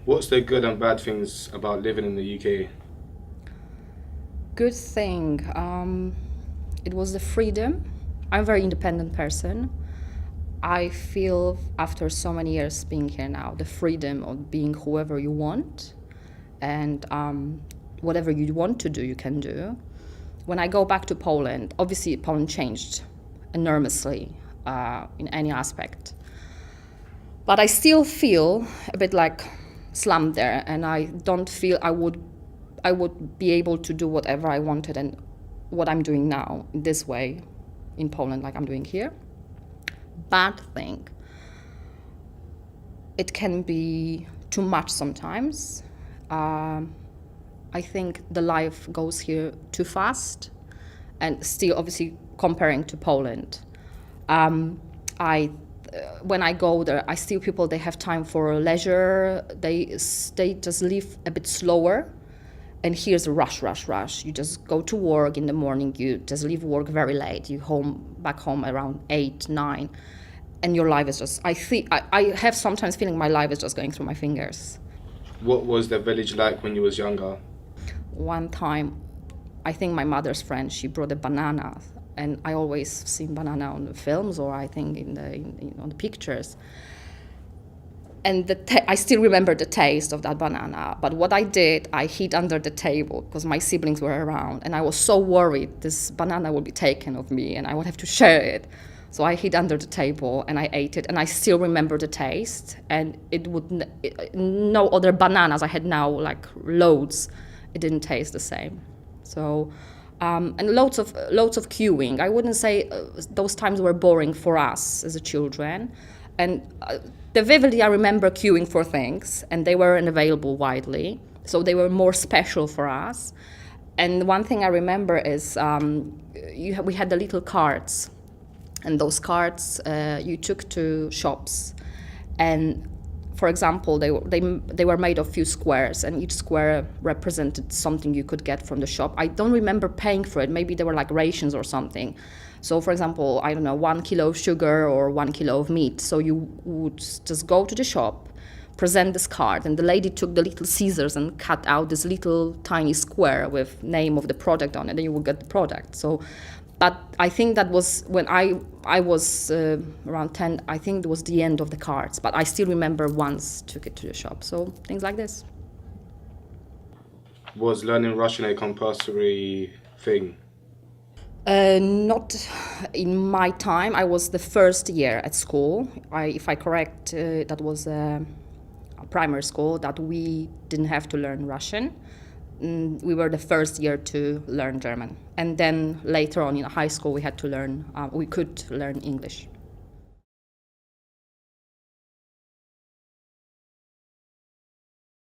What's the good and bad things about living in the UK? Good thing. It was the freedom. I'm a very independent person. I feel after so many years being here now, the freedom of being whoever you want, and whatever you want to do, you can do. When I go back to Poland, obviously Poland changed enormously in any aspect, but I still feel a bit like slammed there, and I don't feel I would be able to do whatever I wanted and what I'm doing now in this way in Poland, like I'm doing here. Bad thing, it can be too much sometimes. I think the life goes here too fast, and still obviously comparing to Poland. I when I go there, I see people, they have time for leisure. They just live a bit slower, and here's a rush, rush, rush. You just go to work in the morning. You just leave work very late. You back home around 8, 9, and your life is just. I have sometimes feeling my life is just going through my fingers. What was the village like when you was younger? One time, I think my mother's friend, she brought a banana, and I always seen banana on the films, or I think on the pictures. And I still remember the taste of that banana. But what I did, I hid under the table because my siblings were around, and I was so worried this banana would be taken of me and I would have to share it. So I hid under the table and I ate it, and I still remember the taste. And no other bananas I had now, like loads, it didn't taste the same. So and loads of queuing. I wouldn't say those times were boring for us as a children, and vividly I remember queuing for things, and they weren't available widely, so they were more special for us. And one thing I remember is we had the little cards, and those cards you took to shops, and for example, they were made of few squares, and each square represented something you could get from the shop. I don't remember paying for it. Maybe they were like rations or something. So, for example, I don't know, 1 kilo of sugar or 1 kilo of meat. So you would just go to the shop, present this card, and the lady took the little scissors and cut out this little tiny square with name of the product on it, and you would get the product. So, but I think that was when I was around 10. I think it was the end of the cards, but I still remember once took it to the shop. So things like this. Was learning Russian a compulsory thing? Not in my time. I was the first year at school. If I correct, that was a primary school that we didn't have to learn Russian. We were the first year to learn German, and then later on in high school we could learn English.